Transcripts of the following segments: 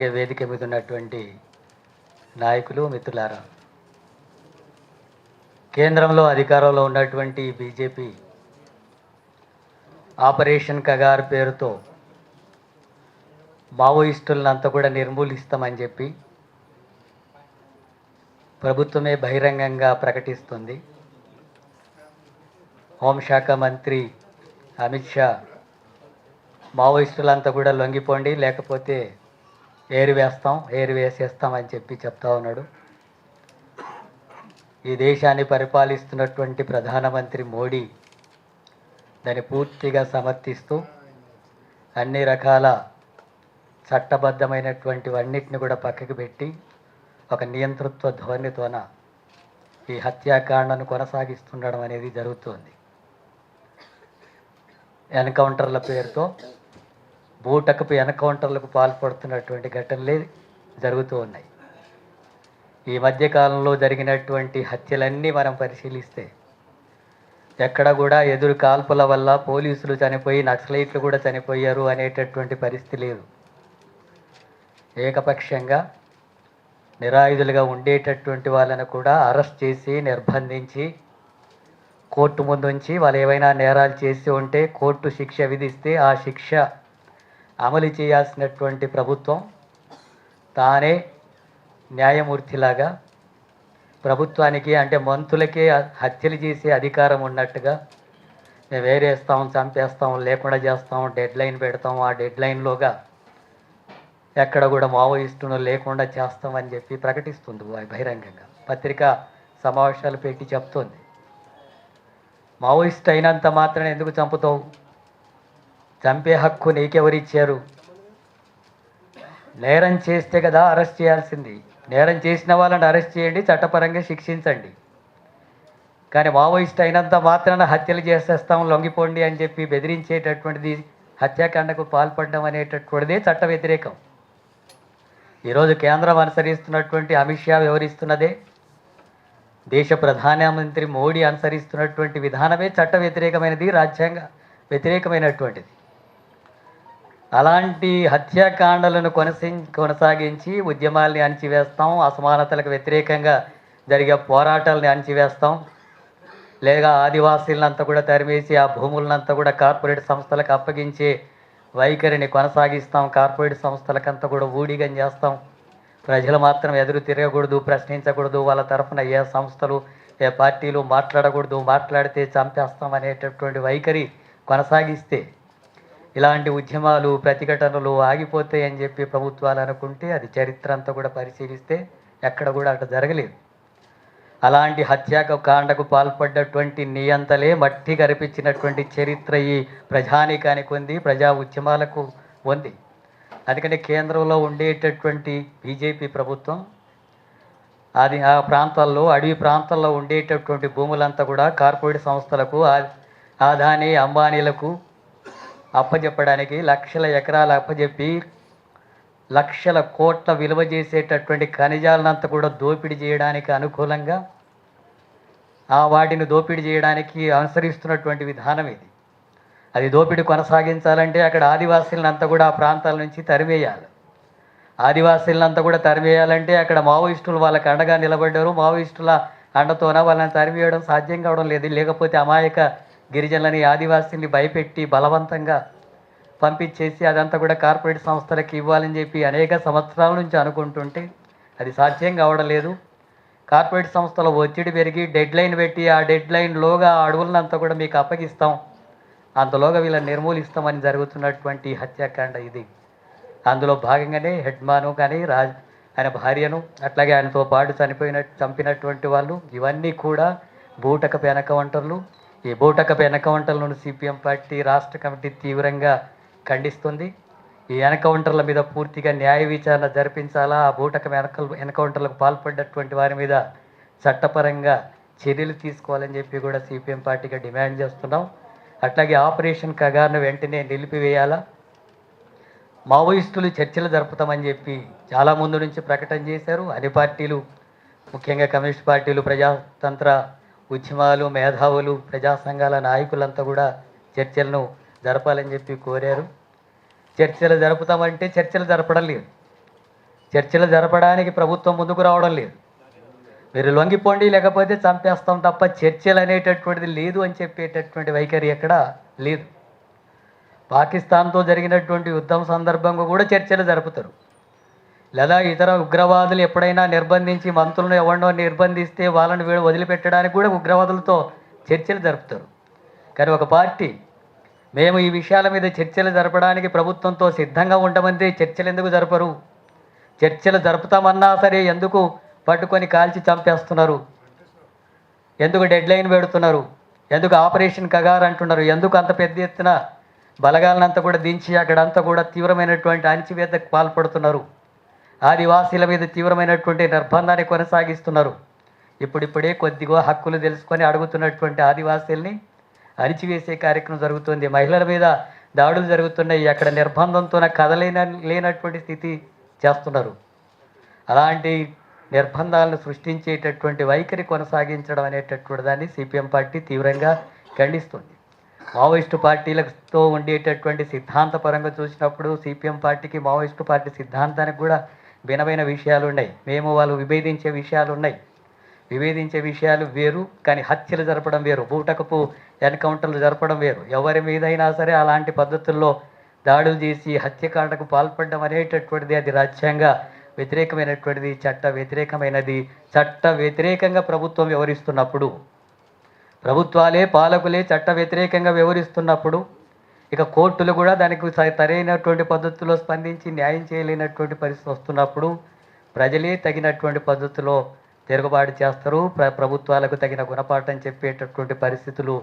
వేదిక మీద ఉన్నటువంటి నాయకులు, మిత్రులారా, కేంద్రంలో అధికారంలో ఉన్నటువంటి బీజేపీ ఆపరేషన్ కగార్ పేరుతో మావోయిస్టులంతా కూడా నిర్మూలిస్తామని చెప్పి ప్రభుత్వమే బహిరంగంగా ప్రకటిస్తుంది. హోంశాఖ మంత్రి అమిత్ షా మావోయిస్టులంతా కూడా లొంగిపోండి, లేకపోతే ఏరు వేసేస్తామని చెప్పి చెప్తా ఉన్నాడు. ఈ దేశాన్ని పరిపాలిస్తున్నటువంటి ప్రధానమంత్రి మోడీ దాన్ని పూర్తిగా సమర్థిస్తూ అన్ని రకాల చట్టబద్ధమైనటువంటివన్నిటిని కూడా పక్కకి పెట్టి ఒక నియంతృత్వ ధోరణితోన ఈ హత్యాకాండను కొనసాగిస్తుండడం అనేది జరుగుతోంది. ఎన్కౌంటర్ల పేరుతో బూటకపు ఎన్కౌంటర్లకు పాల్పడుతున్నటువంటి ఘటనలే జరుగుతూ ఉన్నాయి. ఈ మధ్యకాలంలో జరిగినటువంటి హత్యలన్నీ మనం పరిశీలిస్తే ఎక్కడ కూడా ఎదురు కాల్పుల వల్ల పోలీసులు చనిపోయి నక్సలైట్లు కూడా చనిపోయారు అనేటటువంటి పరిస్థితి లేదు. ఏకపక్షంగా నిరాయుధులుగా ఉండేటటువంటి వాళ్ళను కూడా అరెస్ట్ చేసి నిర్బంధించి కోర్టు ముందు ఉంచి వాళ్ళు ఏవైనా నేరాలు చేసి ఉంటే కోర్టు శిక్ష విధిస్తే ఆ శిక్ష అమలు చేయాల్సినటువంటి ప్రభుత్వం తానే న్యాయమూర్తిలాగా ప్రభుత్వానికి అంటే మంత్రులకే హత్యలు చేసే అధికారం ఉన్నట్టుగా మేము వేరేస్తాం, చంపేస్తాం, లేకుండా చేస్తాం, డెడ్ లైన్ పెడతాం, ఆ డెడ్ లైన్లోగా ఎక్కడ కూడా మావోయిస్టును లేకుండా చేస్తామని చెప్పి ప్రకటిస్తుంది బహిరంగంగా. పత్రికా సమావేశాలు పెట్టి చెప్తోంది. మావోయిస్ట్ అయినంత మాత్రం ఎందుకు చంపుతావు? చంపే హక్కు నీకెవరిచ్చారు? నేరం చేస్తే కదా అరెస్ట్ చేయాల్సింది. నేరం చేసిన వాళ్ళని అరెస్ట్ చేయండి, చట్టపరంగా శిక్షించండి. కానీ మావోయిస్ట్ అయినంత మాత్రాన హత్యలు చేసేస్తాం, లొంగిపోండి అని చెప్పి బెదిరించేటటువంటిది, హత్యాకాండకు పాల్పడడం అనేటటువంటిదే చట్ట వ్యతిరేకం. ఈరోజు కేంద్రం అనుసరిస్తున్నటువంటి అమిత్ షా వివరిస్తున్నదే, దేశ ప్రధానమంత్రి మోడీ అనుసరిస్తున్నటువంటి విధానమే చట్ట వ్యతిరేకమైనది, రాజ్యాంగ వ్యతిరేకమైనటువంటిది. అలాంటి హత్యాకాండలను కొనసాగించి ఉద్యమాల్ని అణచివేస్తాం, అసమానతలకు వ్యతిరేకంగా జరిగే పోరాటాలని అణచివేస్తాం, లేదా ఆదివాసీలంతా కూడా తరిమేసి ఆ భూములనంతా కూడా కార్పొరేట్ సంస్థలకు అప్పగించే వైఖరిని కొనసాగిస్తాం, కార్పొరేట్ సంస్థలకంతా కూడా ఊడిగం చేస్తాం, ప్రజలు మాత్రం ఎదురు తిరగకూడదు, ప్రశ్నించకూడదు, వాళ్ళ తరఫున ఏ సంస్థలు ఏ పార్టీలు మాట్లాడకూడదు, మాట్లాడితే చంపేస్తాం అనేటటువంటి వైఖరి కొనసాగిస్తే ఇలాంటి ఉద్యమాలు, ప్రతిఘటనలు ఆగిపోతాయని చెప్పి ప్రభుత్వాలు అనుకుంటే అది చరిత్ర అంతా కూడా పరిశీలిస్తే ఎక్కడ కూడా అట్లా జరగలేదు. అలాంటి హత్యాకాండకు పాల్పడ్డటువంటి నియంతలే మట్టి కనిపించినటువంటి చరిత్ర ఈ ప్రజానీకానికి ఉంది, ప్రజా ఉద్యమాలకు ఉంది. అందుకని కేంద్రంలో ఉండేటటువంటి బీజేపీ ప్రభుత్వం అది ఆ ప్రాంతాల్లో, అడవి ప్రాంతాల్లో ఉండేటటువంటి భూములంతా కూడా కార్పొరేట్ సంస్థలకు, అదానీ అంబానీలకు అప్పచెప్పడానికి లక్షల ఎకరాలు అప్పచెప్పి లక్షల కోట్ల విలువ చేసేటటువంటి ఖనిజాలనంతా కూడా దోపిడీ చేయడానికి అనుకూలంగా వాటిని దోపిడీ చేయడానికి అనుసరిస్తున్నటువంటి విధానం ఇది. అది దోపిడీ కొనసాగించాలంటే అక్కడ ఆదివాసీలంతా కూడా ఆ ప్రాంతాల నుంచి తరిమేయాలి. ఆదివాసీలంతా కూడా తరిమేయాలంటే అక్కడ మావోయిస్టులు వాళ్ళకి అండగా నిలబడ్డారు, మావోయిస్టుల అండతోన వాళ్ళని తరిమేయడం సాధ్యం కావడం లేదు. లేకపోతే అమాయక గిరిజనులని, ఆదివాసీని భయపెట్టి బలవంతంగా పంపించేసి అదంతా కూడా కార్పొరేట్ సంస్థలకు ఇవ్వాలని చెప్పి అనేక సంవత్సరాల నుంచి అనుకుంటుంటే అది సాధ్యం కావడం లేదు. కార్పొరేట్ సంస్థల ఒత్తిడి పెరిగి డెడ్ లైన్ పెట్టి ఆ డెడ్ లైన్లోగా ఆ అడవులనంతా కూడా మీకు అప్పగిస్తాం, అంతలోగా వీళ్ళని నిర్మూలిస్తామని జరుగుతున్నటువంటి హత్యాకాండ ఇది. అందులో భాగంగానే హెడ్మాను కానీ ఆయన భార్యను, అట్లాగే ఆయనతో పాటు చంపినటువంటి వాళ్ళు, ఇవన్నీ కూడా బూటకపు ఎన్కౌంటర్లు. ఈ బూటకపు ఎన్కౌంటర్లను సిపిఎం పార్టీ రాష్ట్ర కమిటీ తీవ్రంగా ఖండిస్తుంది. ఈ ఎన్కౌంటర్ల మీద పూర్తిగా న్యాయ విచారణ జరిపించాలా, ఆ బూటకపు ఎన్కౌంటర్లకు పాల్పడ్డటువంటి వారి మీద చట్టపరంగా చర్యలు తీసుకోవాలని చెప్పి కూడా సిపిఎం పార్టీగా డిమాండ్ చేస్తున్నాం. అట్లాగే ఆపరేషన్ కగార్ను వెంటనే నిలిపివేయాలా, మావోయిస్టులు చర్చలు జరుపుతామని చెప్పి చాలా ముందు నుంచి ప్రకటన చేశారు. అన్ని పార్టీలు, ముఖ్యంగా కమ్యూనిస్ట్ పార్టీలు, ప్రజాతంత్ర ఉద్యమాలు, మేధావులు, ప్రజా సంఘాల నాయకులంతా కూడా చర్చలను జరపాలని చెప్పి కోరారు. చర్చలు జరుపుతామంటే చర్చలు జరపడం లేదు. చర్చలు జరపడానికి ప్రభుత్వం ముందుకు రావడం లేదు. మీరు లొంగిపోండి లేకపోతే చంపేస్తాం తప్ప చర్చలు అనేటటువంటిది లేదు అని చెప్పేటటువంటి వైఖరి ఎక్కడ లేదు. పాకిస్తాన్తో జరిగినటువంటి యుద్ధం సందర్భంగా కూడా చర్చలు జరుపుతారు. లేదా ఇతర ఉగ్రవాదులు ఎప్పుడైనా నిర్బంధించి మంత్రులను ఎవరినో నిర్బంధిస్తే వాళ్ళని వదిలిపెట్టడానికి కూడా ఉగ్రవాదులతో చర్చలు జరుపుతారు. కానీ ఒక పార్టీ మేము ఈ విషయాల మీద చర్చలు జరపడానికి ప్రభుత్వంతో సిద్ధంగా ఉండమంటే చర్చలు ఎందుకు జరపరు? చర్చలు జరుపుతామన్నా సరే ఎందుకు పట్టుకొని కాల్చి చంపేస్తున్నారు? ఎందుకు డెడ్లైన్ పెడుతున్నారు? ఎందుకు ఆపరేషన్ కగార్ అంటున్నారు? ఎందుకు అంత పెద్ద ఎత్తున బలగాలనంతా కూడా దించి అక్కడంతా కూడా తీవ్రమైనటువంటి అణచివేతకు పాల్పడుతున్నారు? ఆదివాసీల మీద తీవ్రమైనటువంటి నిర్బంధాన్ని కొనసాగిస్తున్నారు. ఇప్పుడిప్పుడే కొద్దిగా హక్కులు తెలుసుకొని అడుగుతున్నటువంటి ఆదివాసీల్ని అణిచివేసే కార్యక్రమం జరుగుతుంది. మహిళల మీద దాడులు జరుగుతున్నాయి. అక్కడ నిర్బంధంతో లేనటువంటి స్థితి చేస్తున్నారు. అలాంటి నిర్బంధాలను సృష్టించేటటువంటి వైఖరి కొనసాగించడం అనేటటువంటి దాన్ని సిపిఎం పార్టీ తీవ్రంగా ఖండిస్తుంది. మావోయిస్టు పార్టీలతో ఉండేటటువంటి సిద్ధాంతపరంగా చూసినప్పుడు సిపిఎం పార్టీకి మావోయిస్టు పార్టీ సిద్ధాంతానికి కూడా భిన్నమైన విషయాలు ఉన్నాయి. మేము వాళ్ళు విభేదించే విషయాలు ఉన్నాయి. విభేదించే విషయాలు వేరు, కానీ హత్యలు జరపడం వేరు, బూటకపు ఎన్కౌంటర్లు జరపడం వేరు. ఎవరి మీదైనా సరే అలాంటి పద్ధతుల్లో దాడులు చేసి హత్యకాండకు పాల్పడడం అనేటటువంటిది అది రాజ్యాంగ వ్యతిరేకమైనటువంటిది, చట్ట వ్యతిరేకమైనది. చట్ట వ్యతిరేకంగా ప్రభుత్వం వ్యవహరిస్తున్నప్పుడు, ప్రభుత్వాలే పాలకులే చట్ట వ్యతిరేకంగా వ్యవహరిస్తున్నప్పుడు ఇక కోర్టులు కూడా దానికి సరైనటువంటి పద్ధతిలో స్పందించి న్యాయం చేయలేనటువంటి పరిస్థితి వస్తున్నప్పుడు ప్రజలే తగినటువంటి పద్ధతిలో తిరుగుబాటు చేస్తారు. ప్రభుత్వాలకు తగిన గుణపాఠం చెప్పేటటువంటి పరిస్థితులు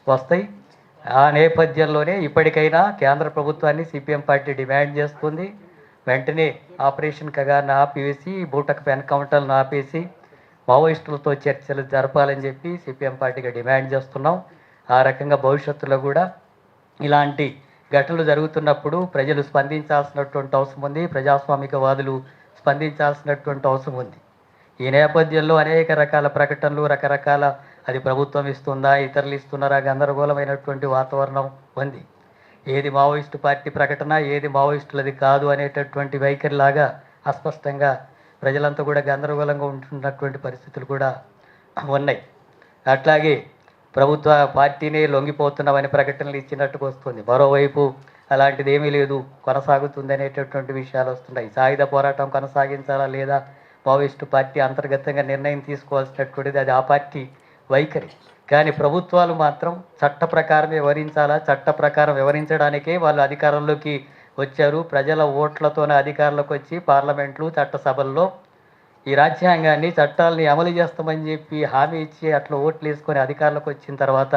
వస్తాయి. ఆ నేపథ్యంలోనే ఇప్పటికైనా కేంద్ర ప్రభుత్వాన్ని సిపిఎం పార్టీ డిమాండ్ చేస్తుంది. వెంటనే ఆపరేషన్ కగార్ని ఆపివేసి బూటకపు ఎన్కౌంటర్లను ఆపేసి మావోయిస్టులతో చర్చలు జరపాలని చెప్పి సిపిఎం పార్టీగా డిమాండ్ చేస్తున్నాం. ఆ రకంగా భవిష్యత్తులో కూడా ఇలాంటి ఘటనలు జరుగుతున్నప్పుడు ప్రజలు స్పందించాల్సినటువంటి అవసరం ఉంది. ప్రజాస్వామికవాదులు స్పందించాల్సినటువంటి అవసరం ఉంది. ఈ నేపథ్యంలో అనేక రకాల ప్రకటనలు, రకరకాల అది ప్రభుత్వం ఇస్తుందా, ఇతరులు ఇస్తున్నారా, గందరగోళమైనటువంటి వాతావరణం ఉంది. ఏది మావోయిస్టు పార్టీ ప్రకటన, ఏది మావోయిస్టులది కాదు అనేటటువంటి వైఖరిలాగా అస్పష్టంగా ప్రజలంతా కూడా గందరగోళంగా ఉంటున్నటువంటి పరిస్థితులు కూడా ఉన్నాయి. అట్లాగే ప్రభుత్వ పార్టీనే లొంగిపోతున్నామని ప్రకటనలు ఇచ్చినట్టుకు వస్తుంది. మరోవైపు అలాంటిది ఏమీ లేదు, కొనసాగుతుంది అనేటటువంటి విషయాలు వస్తున్నాయి. సాయుధ పోరాటం కొనసాగించాలా లేదా మావోయిస్టు పార్టీ అంతర్గతంగా నిర్ణయం తీసుకోవాల్సినటువంటిది అది ఆ పార్టీ వైఖరి. కానీ ప్రభుత్వాలు మాత్రం చట్ట ప్రకారం వివరించాలా, చట్ట ప్రకారం వివరించడానికే వాళ్ళు అధికారంలోకి వచ్చారు. ప్రజల ఓట్లతోనే అధికారంలోకి వచ్చి పార్లమెంట్లు, చట్టసభల్లో ఈ రాజ్యాంగాన్ని, చట్టాలని అమలు చేస్తామని చెప్పి హామీ ఇచ్చి అట్లా ఓట్లు వేసుకొని అధికారంలోకి వచ్చిన తర్వాత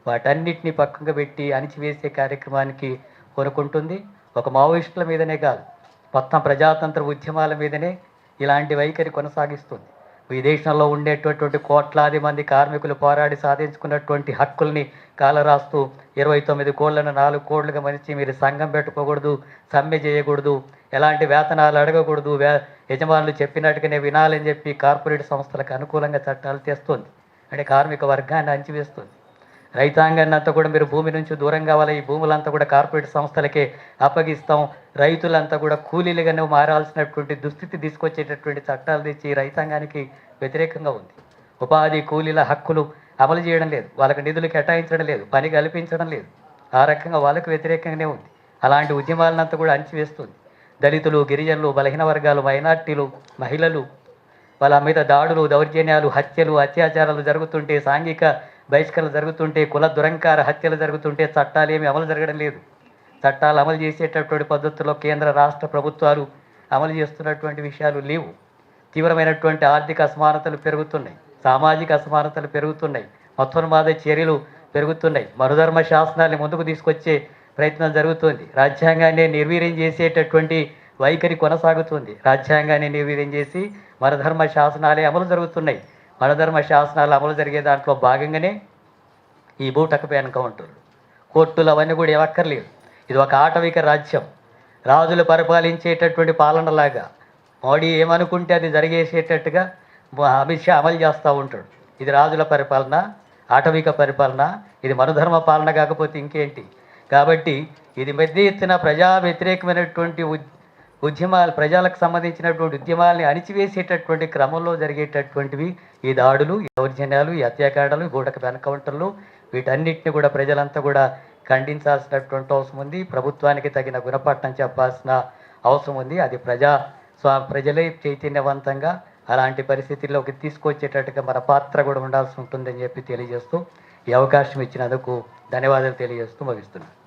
వాటన్నిటిని పక్కగా పెట్టి అణిచివేసే కార్యక్రమానికి కొనుక్కుంటుంది. ఒక మావోయిస్టుల మీదనే కాదు, మొత్తం ప్రజాతంత్ర ఉద్యమాల మీదనే ఇలాంటి వైఖరి కొనసాగిస్తుంది. ఈ దేశంలో ఉండేటటువంటి కోట్లాది మంది కార్మికులు పోరాడి సాధించుకున్నటువంటి హక్కుల్ని కాలరాస్తూ 29 కోళ్లను 4 కోళ్లుగా మనిషి మీరు సంఘం పెట్టుకోకూడదు, సమ్మె చేయకూడదు, ఎలాంటి వేతనాలు అడగకూడదు, యజమానులు చెప్పినట్టుగానే వినాలని చెప్పి కార్పొరేట్ సంస్థలకు అనుకూలంగా చట్టాలు తెస్తుంది. అంటే కార్మిక వర్గాన్ని అణచివేస్తుంది. రైతాంగాన్ని అంతా కూడా మీరు భూమి నుంచి దూరం కావాలి, ఈ భూములంతా కూడా కార్పొరేట్ సంస్థలకే అప్పగిస్తాం, రైతులంతా కూడా కూలీలుగానే మారాల్సినటువంటి దుస్థితి తీసుకొచ్చేటటువంటి చట్టాలు తెచ్చి రైతాంగానికి వ్యతిరేకంగా ఉంది. ఉపాధి కూలీల హక్కులు అమలు చేయడం లేదు, వాళ్ళకి నిధులు కేటాయించడం లేదు, పని కల్పించడం లేదు. ఆ రకంగా వాళ్ళకు వ్యతిరేకంగానే ఉంది. అలాంటి ఉద్యమాలనంతా కూడా అణచివేస్తుంది. దళితులు, గిరిజనులు, బలహీన వర్గాలు, మైనార్టీలు, మహిళలు వాళ్ళ మీద దాడులు, దౌర్జన్యాలు, హత్యలు, అత్యాచారాలు జరుగుతుంటే, సాంఘిక బహిష్కరణలు జరుగుతుంటే, కుల దురంకార హత్యలు జరుగుతుంటే చట్టాలు ఏమి అమలు జరగడం లేదు. చట్టాలు అమలు చేసేటటువంటి పద్ధతుల్లో కేంద్ర రాష్ట్ర ప్రభుత్వాలు అమలు చేస్తున్నటువంటి విషయాలు లేవు. తీవ్రమైనటువంటి ఆర్థిక అసమానతలు పెరుగుతున్నాయి, సామాజిక అసమానతలు పెరుగుతున్నాయి, మతోన్మాద చర్యలు పెరుగుతున్నాయి. మనుధర్మ శాసనాన్ని ముందుకు తీసుకొచ్చే ప్రయత్నం జరుగుతుంది. రాజ్యాంగాన్ని నిర్వీర్యం చేసేటటువంటి వైఖరి కొనసాగుతుంది. రాజ్యాంగాన్ని నిర్వీర్యం చేసి మనధర్మ శాసనాలే అమలు జరుగుతున్నాయి. మనధర్మ శాసనాలు అమలు జరిగే దాంట్లో భాగంగానే ఈ బూటకపు ఎన్కౌంటర్లు, కోర్టులు అవన్నీ కూడా ఏమక్కర్లేదు. ఇది ఒక ఆటవిక రాజ్యం, రాజులు పరిపాలించేటటువంటి పాలనలాగా మోడీ ఏమనుకుంటే అది జరిగేసేటట్టుగా అమిత్ షా అమలు చేస్తూ ఉంటాడు. ఇది రాజుల పరిపాలన, ఆటవిక పరిపాలన, ఇది మనుధర్మ పాలన కాకపోతే ఇంకేంటి? కాబట్టి ఇది పెద్ద ఎత్తున ప్రజా వ్యతిరేకమైనటువంటి ఉద్యమాలు ప్రజలకు సంబంధించినటువంటి ఉద్యమాల్ని అణిచివేసేటటువంటి క్రమంలో జరిగేటటువంటివి ఈ దాడులు, ఈ దౌర్జన్యాలు, ఈ హత్యాకాండలు, గూడక ఎన్కౌంటర్లు, వీటన్నిటిని కూడా ప్రజలంతా కూడా ఖండించాల్సినటువంటి అవసరం ఉంది. ప్రభుత్వానికి తగిన గుణపాఠం చెప్పాల్సిన అవసరం ఉంది. అది ప్రజలే చైతన్యవంతంగా అలాంటి పరిస్థితుల్లోకి తీసుకొచ్చేటట్టుగా మన పాత్ర కూడా ఉండాల్సి ఉంటుందని చెప్పి తెలియజేస్తూ ఈ అవకాశం ఇచ్చినందుకు ధన్యవాదాలు తెలియజేస్తూ ముగిస్తున్నాను.